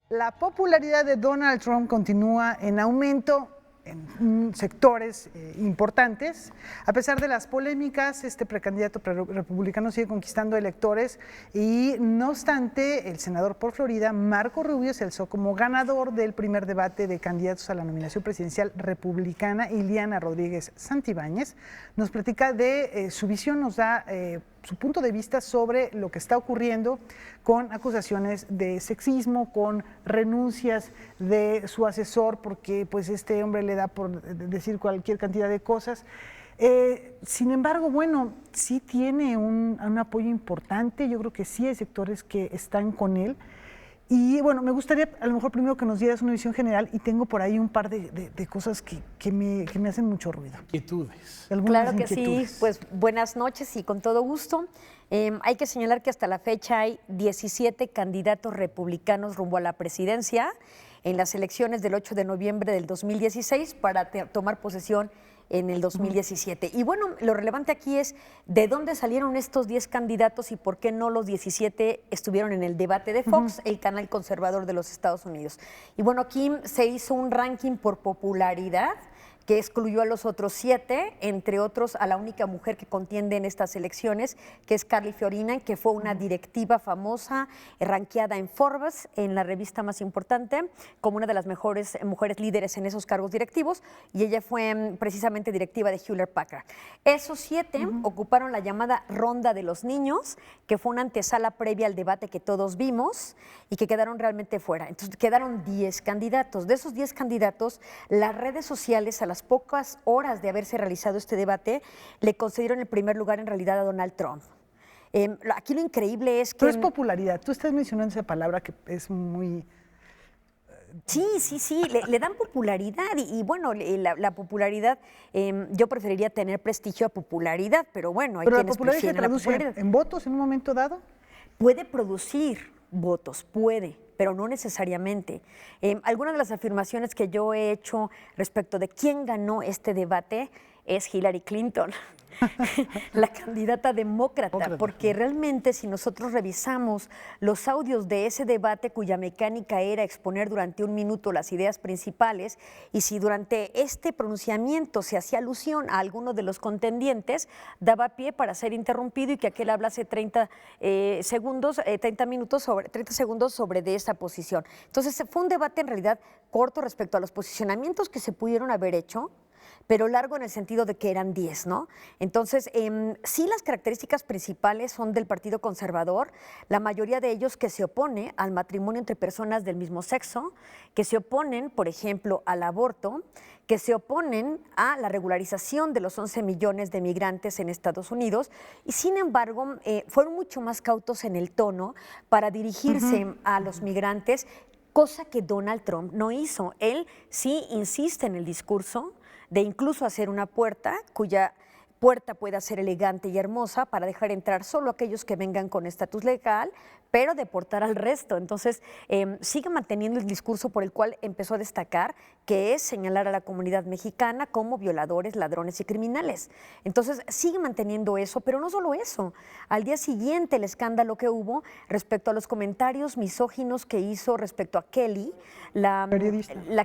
La popularidad de Donald Trump continúa en aumento en sectores importantes. A pesar de las polémicas, este precandidato republicano sigue conquistando electores y, no obstante, el senador por Florida, Marco Rubio, se alzó como ganador del primer debate de candidatos a la nominación presidencial republicana. Ileana Rodríguez Santibáñez nos platica de su visión, nos da su punto de vista sobre lo que está ocurriendo con acusaciones de sexismo, con renuncias de su asesor, porque pues este hombre le da por decir cualquier cantidad de cosas. Sin embargo, bueno, sí tiene un apoyo importante. Yo creo que sí hay sectores que están con él. Y bueno, me gustaría a lo mejor primero que nos dieras una visión general, y tengo por ahí un par de cosas que me hacen mucho ruido. Inquietudes. Claro que sí, pues buenas noches y con todo gusto. Hay que señalar que hasta la fecha hay 17 candidatos republicanos rumbo a la presidencia en las elecciones del 8 de noviembre del 2016 para tomar posesión en el 2017. Y bueno, lo relevante aquí es de dónde salieron estos 10 candidatos y por qué no los 17 estuvieron en el debate de Fox, el canal conservador de los Estados Unidos. Y bueno, aquí se hizo un ranking por popularidad que excluyó a los otros 7, entre otros a la única mujer que contiende en estas elecciones, que es Carly Fiorina, que fue una directiva famosa, ranqueada en Forbes, en la revista más importante, como una de las mejores mujeres líderes en esos cargos directivos, y ella fue precisamente directiva de Hewlett Packard. Esos 7 ocuparon la llamada ronda de los niños, que fue una antesala previa al debate que todos vimos y que quedaron realmente fuera. Entonces quedaron 10 candidatos. De esos 10 candidatos, las redes sociales, a las pocas horas de haberse realizado este debate, le concedieron el primer lugar en realidad a Donald Trump. Aquí lo increíble es que... Pero es popularidad. Tú estás mencionando esa palabra que es muy... Sí, le dan popularidad y bueno, la popularidad, yo preferiría tener prestigio a popularidad, pero bueno, hay ¿Pero la quienes popularidad se prefieren la traduce popularidad. en votos en un momento dado? Puede producir votos, puede, pero no necesariamente. Algunas de las afirmaciones que yo he hecho respecto de quién ganó este debate es Hillary Clinton, la candidata demócrata, porque realmente si nosotros revisamos los audios de ese debate cuya mecánica era exponer durante 1 minuto las ideas principales, y si durante este pronunciamiento se hacía alusión a alguno de los contendientes, daba pie para ser interrumpido y que aquel hablase 30 segundos sobre de esa posición. Entonces fue un debate en realidad corto respecto a los posicionamientos que se pudieron haber hecho, pero largo en el sentido de que eran 10, ¿no? Entonces, sí, las características principales son del Partido Conservador, la mayoría de ellos que se opone al matrimonio entre personas del mismo sexo, que se oponen, por ejemplo, al aborto, que se oponen a la regularización de los 11 millones de migrantes en Estados Unidos, y sin embargo, fueron mucho más cautos en el tono para dirigirse a los migrantes, cosa que Donald Trump no hizo. Él sí insiste en el discurso de incluso hacer una puerta cuya puerta pueda ser elegante y hermosa para dejar entrar solo aquellos que vengan con estatus legal, pero deportar al resto. Entonces, sigue manteniendo el discurso por el cual empezó a destacar, que es señalar a la comunidad mexicana como violadores, ladrones y criminales. Entonces, sigue manteniendo eso, pero no solo eso. Al día siguiente, el escándalo que hubo respecto a los comentarios misóginos que hizo respecto a Kelly, la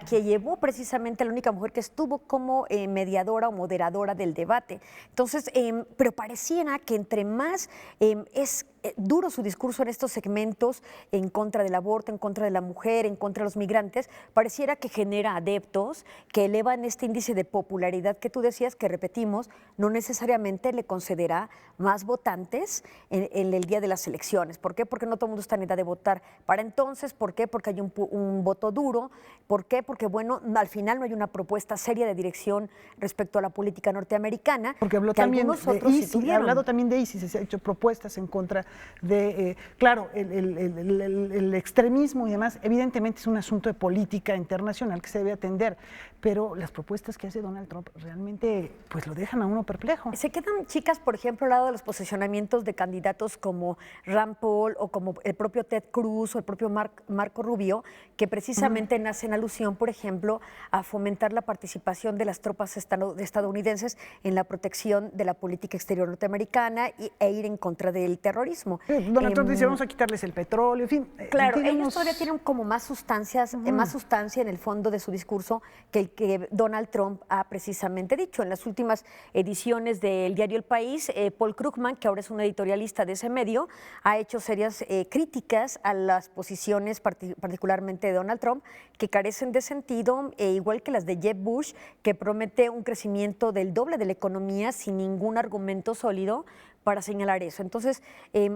que llevó precisamente, la única mujer que estuvo como mediadora o moderadora del debate. Entonces, pero pareciera que entre más es duro su discurso en estos segmentos en contra del aborto, en contra de la mujer, en contra de los migrantes, pareciera que genera adeptos que elevan este índice de popularidad que tú decías, que repetimos, no necesariamente le concederá más votantes en el día de las elecciones. ¿Por qué? Porque no todo el mundo está en edad de votar para entonces. ¿Por qué? Porque hay un voto duro. ¿Por qué? Porque, bueno, al final no hay una propuesta seria de dirección respecto a la política norteamericana. Porque habló también de ISIS, ha hablado también de ISIS, se ha hecho propuestas en contra de, claro, el extremismo y demás. Evidentemente es un asunto de política internacional que se debe atender, pero las propuestas que hace Donald Trump realmente pues lo dejan a uno perplejo. Se quedan chicas, por ejemplo, al lado de los posicionamientos de candidatos como Rand Paul o como el propio Ted Cruz o el propio Marco Rubio, que precisamente precisamente nace en alusión, por ejemplo, a fomentar la participación de las tropas estadounidenses en la protección de la política exterior norteamericana e ir en contra del terrorismo. Donald Trump dice, vamos a quitarles el petróleo, en fin. Claro, ellos todavía tienen como más sustancias, más sustancia en el fondo de su discurso que el que Donald Trump ha precisamente dicho. En las últimas ediciones del diario El País, Paul Krugman, que ahora es un editorialista de ese medio, ha hecho serias críticas a las posiciones, particularmente de Donald Trump, que carecen de sentido, igual que las de Jeb Bush, que promete un crecimiento del doble de la economía sin ningún argumento sólido para señalar eso. Entonces,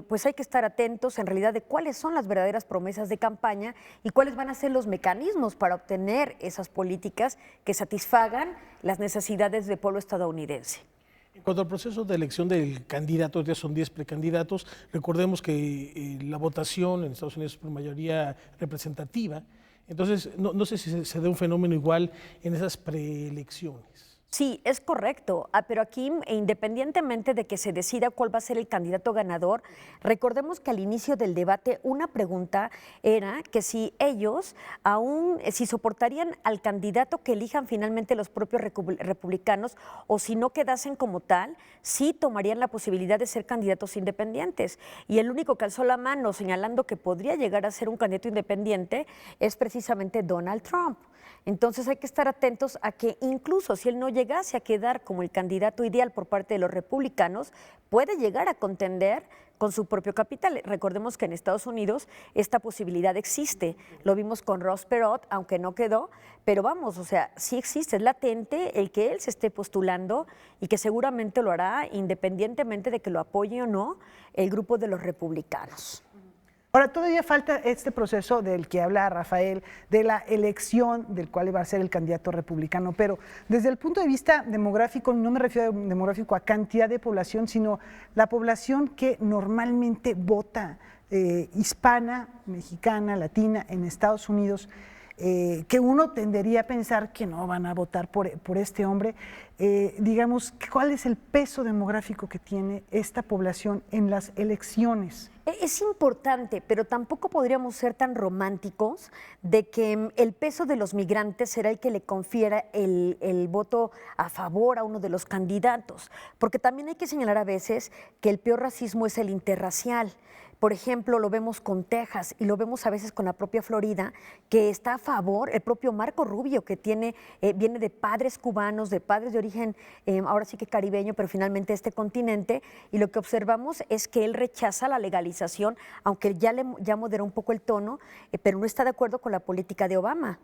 pues hay que estar atentos en realidad de cuáles son las verdaderas promesas de campaña y cuáles van a ser los mecanismos para obtener esas políticas que satisfagan las necesidades del pueblo estadounidense. En cuanto al proceso de elección del candidato, ya son 10 precandidatos, recordemos que la votación en Estados Unidos es por mayoría representativa, entonces no sé si se da un fenómeno igual en esas preelecciones. Sí, es correcto, pero aquí, independientemente de que se decida cuál va a ser el candidato ganador, recordemos que al inicio del debate una pregunta era que si ellos si soportarían al candidato que elijan finalmente los propios republicanos o si no quedasen como tal, sí tomarían la posibilidad de ser candidatos independientes. Y el único que alzó la mano señalando que podría llegar a ser un candidato independiente es precisamente Donald Trump. Entonces hay que estar atentos a que incluso si él no llegase a quedar como el candidato ideal por parte de los republicanos, puede llegar a contender con su propio capital. Recordemos que en Estados Unidos esta posibilidad existe. Lo vimos con Ross Perot, aunque no quedó, pero vamos, o sea, sí existe, es latente el que él se esté postulando y que seguramente lo hará independientemente de que lo apoye o no el grupo de los republicanos. Ahora, todavía falta este proceso del que habla Rafael, de la elección del cual va a ser el candidato republicano, pero desde el punto de vista demográfico, no me refiero a demográfico a cantidad de población, sino la población que normalmente vota, hispana, mexicana, latina, en Estados Unidos, que uno tendería a pensar que no van a votar por este hombre. Digamos, ¿cuál es el peso demográfico que tiene esta población en las elecciones? Es importante, pero tampoco podríamos ser tan románticos de que el peso de los migrantes será el que le confiera el voto a favor a uno de los candidatos, porque también hay que señalar a veces que el peor racismo es el interracial. Por ejemplo, lo vemos con Texas y lo vemos a veces con la propia Florida, que está a favor, el propio Marco Rubio, que viene de padres cubanos, de padres de origen, ahora sí que caribeño, pero finalmente este continente, y lo que observamos es que él rechaza la legalización, aunque ya moderó un poco el tono, pero no está de acuerdo con la política de Obama.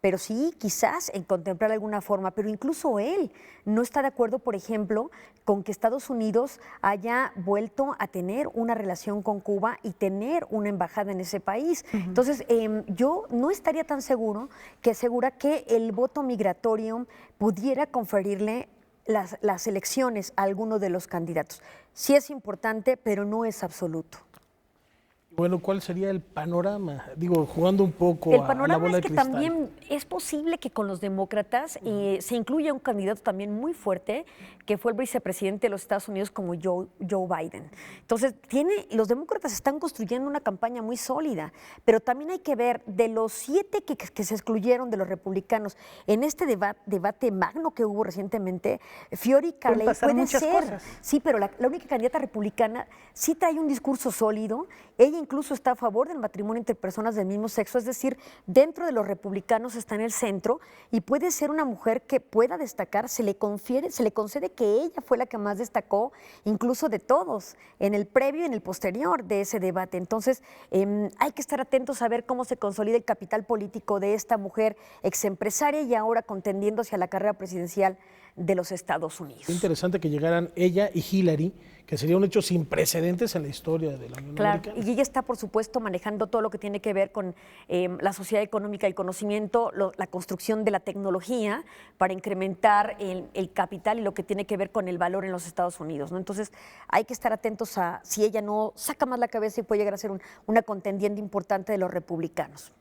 Pero sí, quizás en contemplar alguna forma, pero incluso él no está de acuerdo, por ejemplo, con que Estados Unidos haya vuelto a tener una relación con Cuba y tener una embajada en ese país. Entonces, yo no estaría tan segura que el voto migratorio pudiera conferirle las elecciones a alguno de los candidatos. Sí es importante, pero no es absoluto. Bueno, ¿cuál sería el panorama? Digo, jugando un poco el a panorama la bola es que de cristal. también es posible que con los demócratas se incluya un candidato también muy fuerte, que fue el vicepresidente de los Estados Unidos como Joe Biden. Entonces, los demócratas están construyendo una campaña muy sólida, pero también hay que ver de los 7 que se excluyeron de los republicanos en este debate magno que hubo recientemente, Fiori Carley puede ser. Cosas. Sí, pero la única candidata republicana sí trae un discurso sólido. Ella incluso está a favor del matrimonio entre personas del mismo sexo, es decir, dentro de los republicanos está en el centro y puede ser una mujer que pueda destacar, se le concede que ella fue la que más destacó, incluso de todos, en el previo y en el posterior de ese debate. Entonces, hay que estar atentos a ver cómo se consolida el capital político de esta mujer exempresaria y ahora contendiendo hacia la carrera presidencial de los Estados Unidos. Es interesante que llegaran ella y Hillary, que sería un hecho sin precedentes en la historia de la Unión Americana. Y ella está, por supuesto, manejando todo lo que tiene que ver con la sociedad económica y el conocimiento, la construcción de la tecnología para incrementar el capital y lo que tiene que ver con el valor en los Estados Unidos, ¿no? Entonces, hay que estar atentos a si ella no saca más la cabeza y puede llegar a ser una contendiente importante de los republicanos.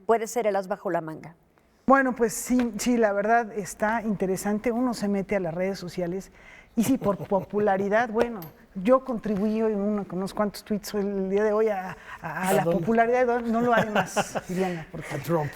Puede ser el as bajo la manga. Bueno, pues sí, la verdad está interesante. Uno se mete a las redes sociales y sí, por popularidad, bueno, yo contribuí con unos cuantos tweets el día de hoy a la popularidad, no lo haré más, Liliana, porque A Trump.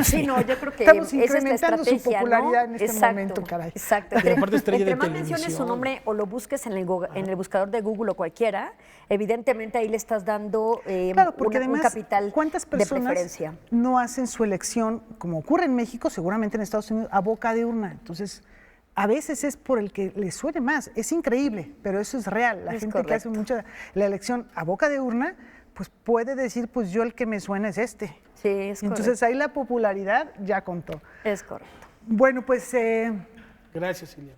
Sí, no, yo creo que estamos esa es la incrementando su estrategia, popularidad ¿no? en este momento, caray. Exacto. Y aparte estrella de Entre más menciones su televisión. nombre o lo busques en el buscador de Google o cualquiera, evidentemente ahí le estás dando Claro, porque un además, capital ¿cuántas de personas preferencia. no hacen su elección, como ocurre en México, seguramente en Estados Unidos, a boca de urna? Entonces, a veces es por el que le suene más. Es increíble, pero eso es real. La Es gente que hace correcto. la elección a boca de urna, pues puede decir, pues yo el que me suena es este. Sí, es Y entonces ahí la popularidad ya contó. Es correcto. Bueno, pues Gracias, Silvia.